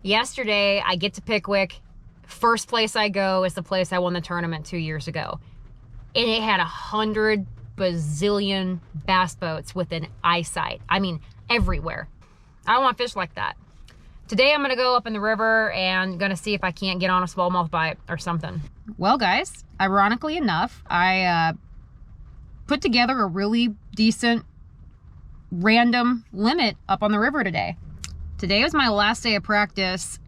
Yesterday, I get to Pickwick. First place I go is the place I won the tournament 2 years ago. And it had 100 bazillion bass boats within eyesight. I mean, everywhere. I don't want to fish like that. Today I'm gonna go up in the river and gonna see if I can't get on a smallmouth bite or something. Well guys, ironically enough, I put together a really decent random limit up on the river today. Today was my last day of practice.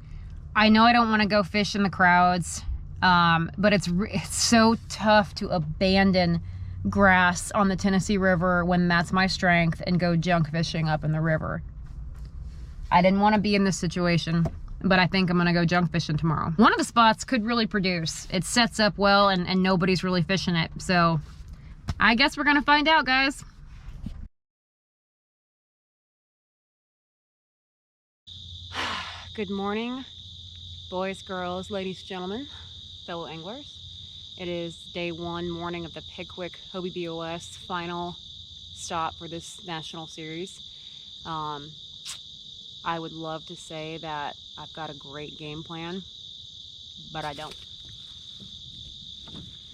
I know I don't want to go fish in the crowds, but it's so tough to abandon grass on the Tennessee River when that's my strength and go junk fishing up in the river. I didn't want to be in this situation, but I think I'm gonna go junk fishing tomorrow. One of the spots could really produce. It sets up well and nobody's really fishing it. So I guess we're gonna find out, guys. Good morning, boys, girls, ladies, gentlemen, fellow anglers. It is day one, morning of the Pickwick Hobie BOS final stop for this national series. I would love to say that I've got a great game plan, but I don't.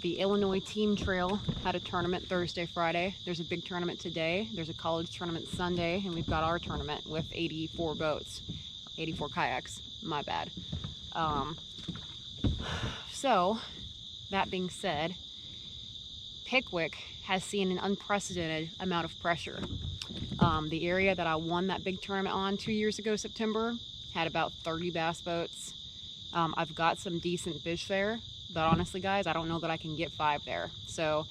The Illinois Team Trail had a tournament Thursday, Friday. There's a big tournament today. There's a college tournament Sunday, and we've got our tournament with 84 boats, 84 kayaks, my bad. So, that being said, Pickwick has seen an unprecedented amount of pressure. The area that I won that big tournament on 2 years ago, September, had about 30 bass boats. I've got some decent fish there, but honestly guys, I don't know that I can get 5 there. So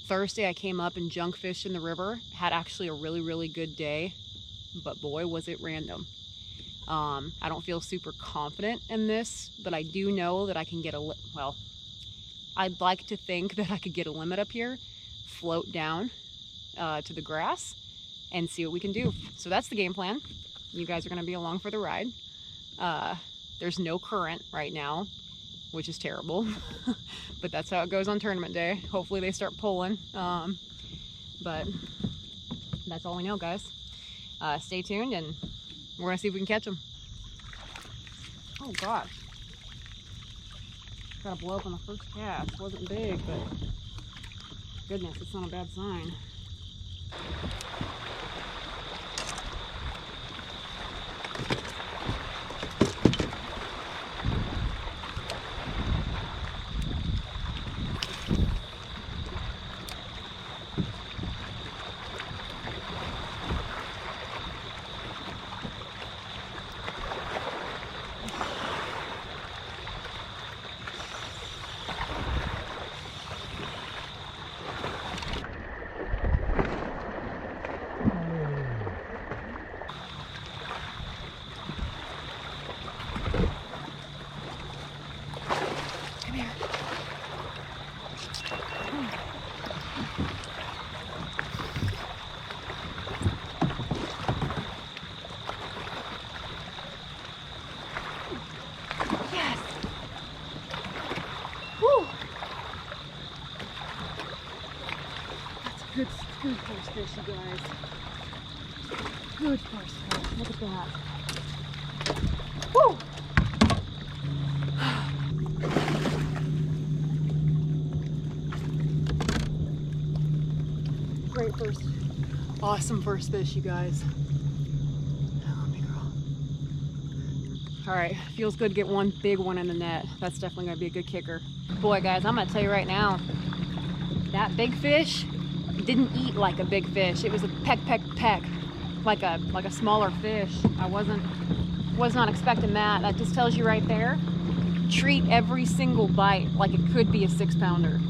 Thursday I came up and junk fished in the river, had actually a really good day, but boy was it random. I don't feel super confident in this, but I do know that I can get well, I'd like to think that I could get a limit up here, float down to the grass, and see what we can do. So that's the game plan. You guys are gonna be along for the ride. There's no current right now, which is terrible, but that's how it goes on tournament day. Hopefully they start pulling, but that's all we know, guys. Stay tuned and we're gonna see if we can catch them. Oh God. Gotta blow up on the first cast. Wasn't big, but goodness, it's not a bad sign. Good first fish, you guys. Good first fish. Look at that. Woo! Great first. Awesome first fish, you guys. Oh, big girl. All right, feels good to get one big one in the net. That's definitely gonna be a good kicker. Boy, guys, I'm gonna tell you right now, that big fish didn't eat like a big fish. It was a peck, like a smaller fish. I was not expecting that. That just tells you right there, treat every single bite like it could be a 6-pounder.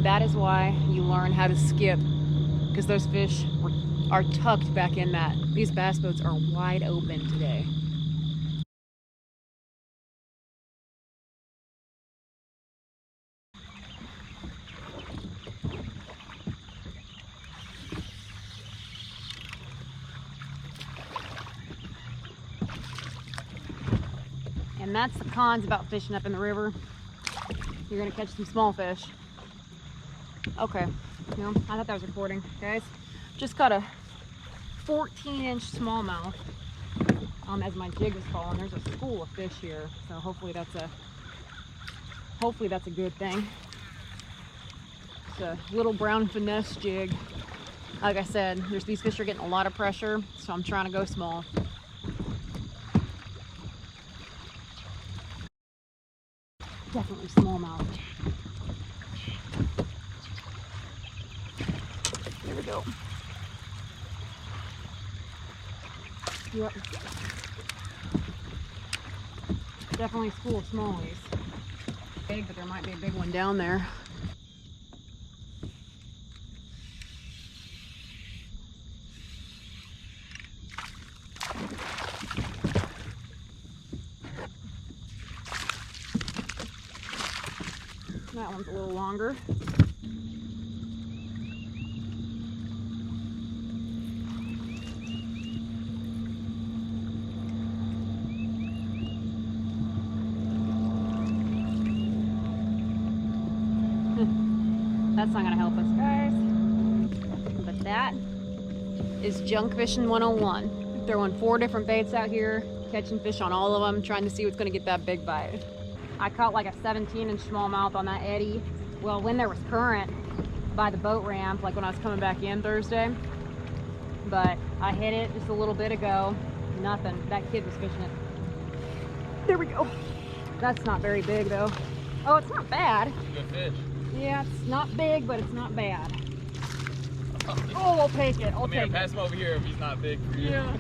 That is why you learn how to skip, because those fish are tucked back in that. These bass boats are wide open today. And that's the cons about fishing up in the river. You're gonna catch some small fish. Okay, no, I thought that was recording. Guys, just caught a 14-inch smallmouth. As my jig was falling, there's a school of fish here, so hopefully that's a good thing. It's a little brown finesse jig. Like I said, these fish are getting a lot of pressure, so I'm trying to go small. Definitely smallmouth. There we go. Yep. Definitely a school of smallies. Big, but there might be a big one down there. That one's a little longer. That's not gonna help us, guys. But that is junk fishing 101. Throwing 4 different baits out here, catching fish on all of them, trying to see what's gonna get that big bite. I caught like a 17-inch smallmouth on that eddy. Well, when there was current by the boat ramp, like when I was coming back in Thursday. But I hit it just a little bit ago. Nothing. That kid was fishing it. There we go. That's not very big though. Oh, it's not bad. Good fish. Yeah, it's not big, but it's not bad. Oh, I'll take it. I'll take it. Pass him over here if he's not big for you. Yeah.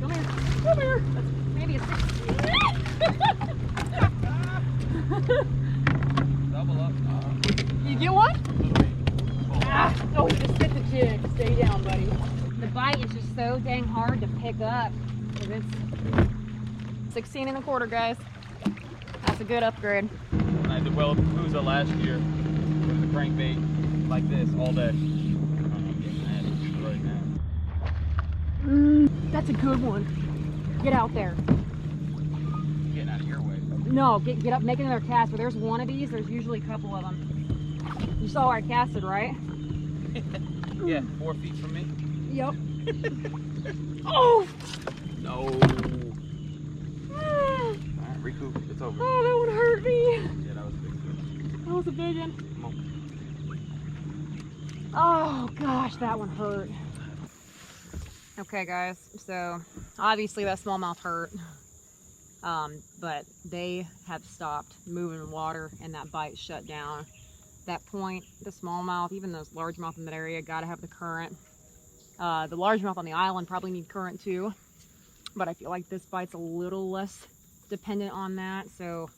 Come here. Come here. That's maybe a 6. Double up. You get one? Oh, you just hit the jig. Stay down, buddy. The bite is just so dang hard to pick up. It's 16.25, guys. That's a good upgrade. I had to weld Puza last year with a crankbait like this all day. I'm getting that right now. That's a good one. Get out there. I'm getting out of your way. No, get up, make another cast. Where there's one of these, there's usually a couple of them. You saw where I casted, right? Yeah, 4 feet from me. Yep. Oh! No. Alright, recoup. It's over. Oh, that one hurt me. Yeah, that was a big fish. That was a big one. Come on. Oh gosh, that one hurt. Okay guys, so obviously that smallmouth hurt. But they have stopped moving water and that bite shut down. That point, the smallmouth, even those largemouth in that area, gotta have the current. The largemouth on the island probably need current too, but I feel like this bite's a little less dependent on that. So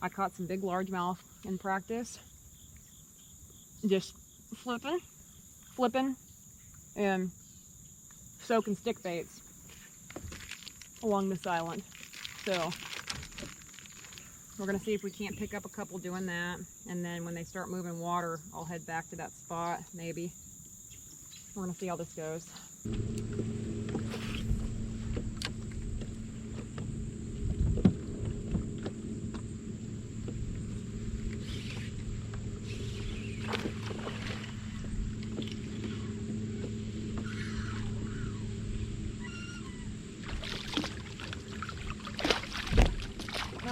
I caught some big largemouth in practice, just flipping, and soaking stick baits along this island. So we're gonna see if we can't pick up a couple doing that, and then when they start moving water, I'll head back to that spot, maybe. We're gonna see how this goes.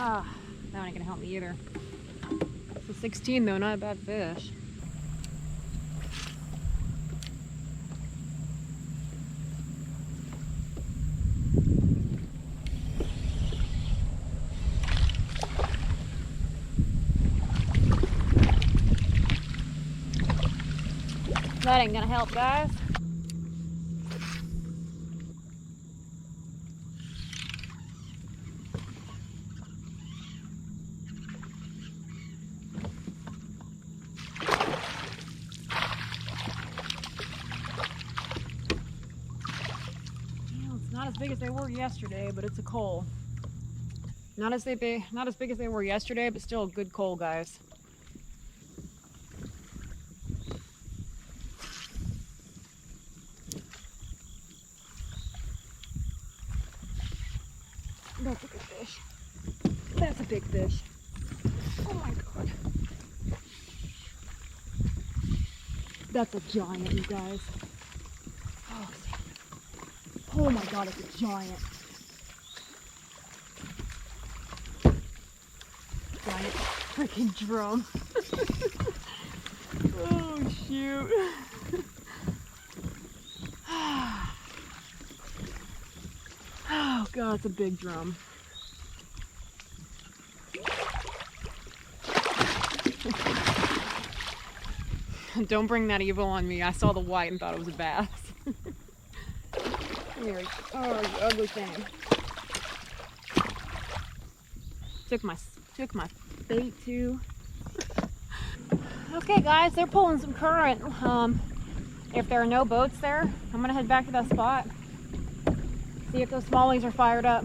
Ah, that ain't gonna help me either. It's a 16 though, not a bad fish. That ain't gonna help, guys. Not as big as they were yesterday, but it's a coal. Not as big as they were yesterday, but still a good coal, guys. That's a good fish. big fish. Oh my god. That's a giant, you guys. Oh my god, it's a giant. Giant freaking drum. Oh shoot. Oh god, it's a big drum. Don't bring that evil on me. I saw the white and thought it was a bass. Here, oh, you ugly thing. Took my bait too. Okay guys, they're pulling some current. If there are no boats there, I'm gonna head back to that spot. See if those smallies are fired up.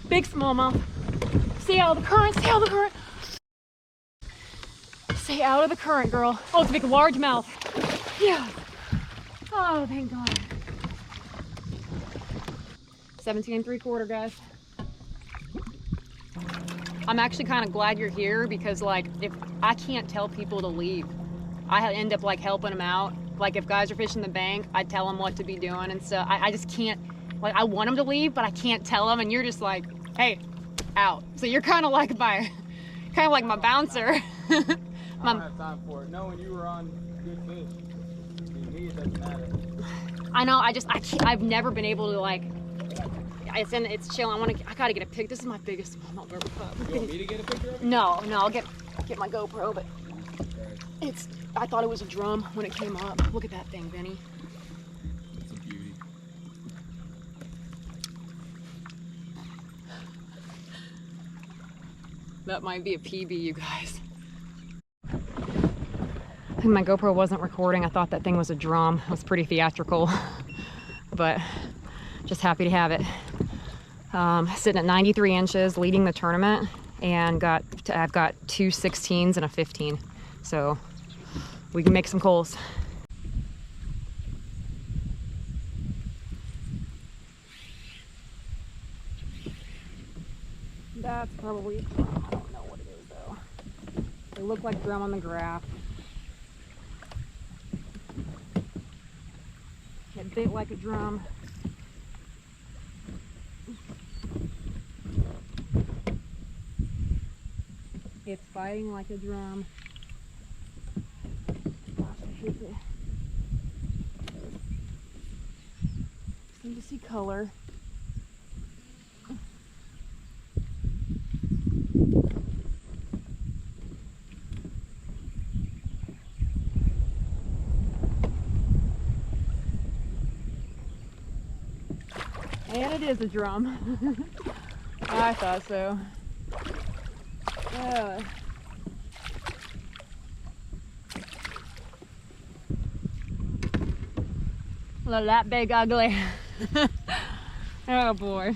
Big smallmouth. Stay out of the current, stay out of the current. Stay out of the current, girl. Oh, it's a big largemouth. Yeah. Oh, thank God. 17 3/4, guys. I'm actually kind of glad you're here because, like, if I can't tell people to leave, I end up like helping them out. Like, if guys are fishing the bank, I tell them what to be doing and stuff. I just can't, like, I want them to leave, but I can't tell them, and you're just like, hey, out. So you're kind of like my bouncer. I don't have time for it. Knowing you were on good fish. To me, it doesn't matter. I know. I can't. I've never been able to, like. It's chill. I gotta get a pic. This is my biggest smallmouth I've ever caught. You want me to get a picture of it? No, I'll get my GoPro. But I thought it was a drum when it came up. Look at that thing, Benny. It's a beauty. That might be a PB, you guys. I think my GoPro wasn't recording. I thought that thing was a drum. It was pretty theatrical, but just happy to have it. Sitting at 93 inches, leading the tournament, and I've got 2 16s and a 15, so we can make some coals. That's probably a drum. I don't know what it is though. They look like drum on the graph. It bit like a drum. It's fighting like a drum. Gosh, I hate it. Just need to see color. And it is a drum. I thought so. Look at that big ugly. Oh boy.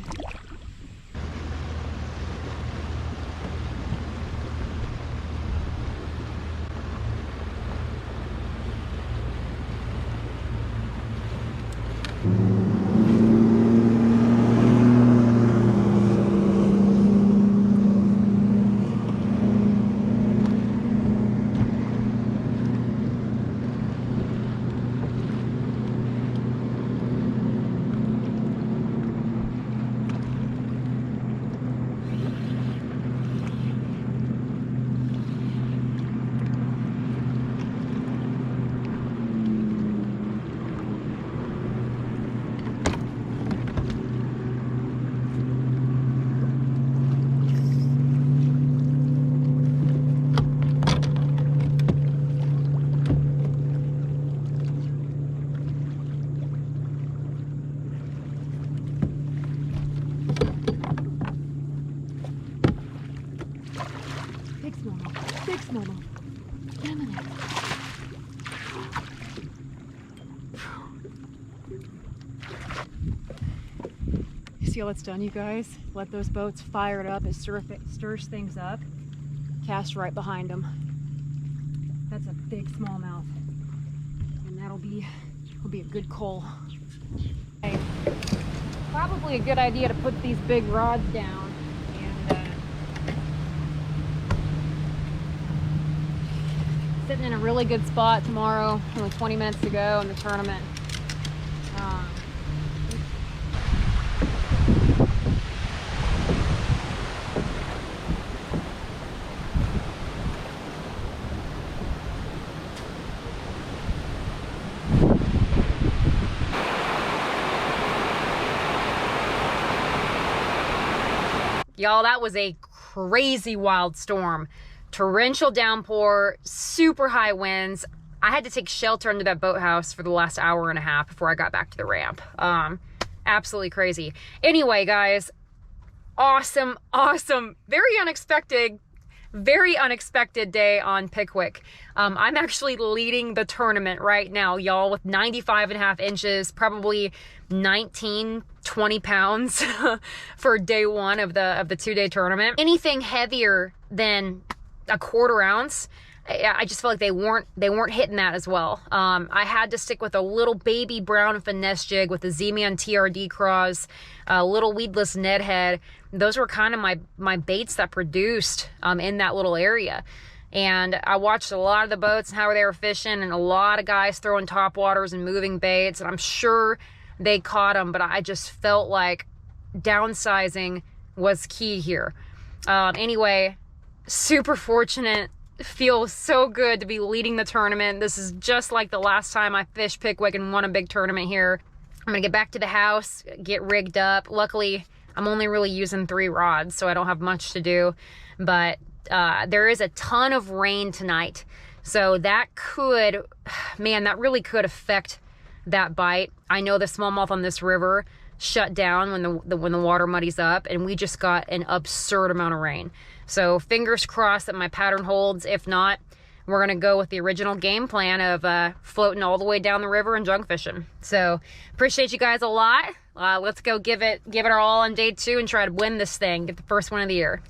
see how it's done, you guys? Let those boats fire it up. It stirs things up. Cast right behind them. That's a big smallmouth, and that'll be a good coal. Okay. Probably a good idea to put these big rods down. And sitting in a really good spot tomorrow. Only 20 minutes to go in the tournament. Y'all, that was a crazy wild storm. Torrential downpour, super high winds. I had to take shelter under that boathouse for the last hour and a half before I got back to the ramp. Absolutely crazy. Anyway, guys, awesome, very unexpected day on Pickwick. I'm actually leading the tournament right now, y'all, with 95.5 inches, probably 20 pounds for day one of the 2-day tournament. Anything heavier than a 1/4 ounce, I just felt like they weren't hitting that as well. I had to stick with a little baby brown finesse jig with a Z-Man TRD cross, a little weedless Ned head. Those were kind of my baits that produced in that little area. And I watched a lot of the boats and how they were fishing, and a lot of guys throwing top waters and moving baits, and I'm sure they caught them, but I just felt like downsizing was key here. Anyway, super fortunate. Feels so good to be leading the tournament. This is just like the last time I fished Pickwick and won a big tournament here. I'm gonna get back to the house, get rigged up. Luckily, I'm only really using 3 rods, so I don't have much to do. But there is a ton of rain tonight, so that could, man, that really could affect that bite. I know the smallmouth on this river shut down when the water muddies up, and we just got an absurd amount of rain. So fingers crossed that my pattern holds. If not, we're gonna go with the original game plan of floating all the way down the river and junk fishing. So appreciate you guys a lot. Let's go give it our all on day 2 and try to win this thing, get the first one of the year.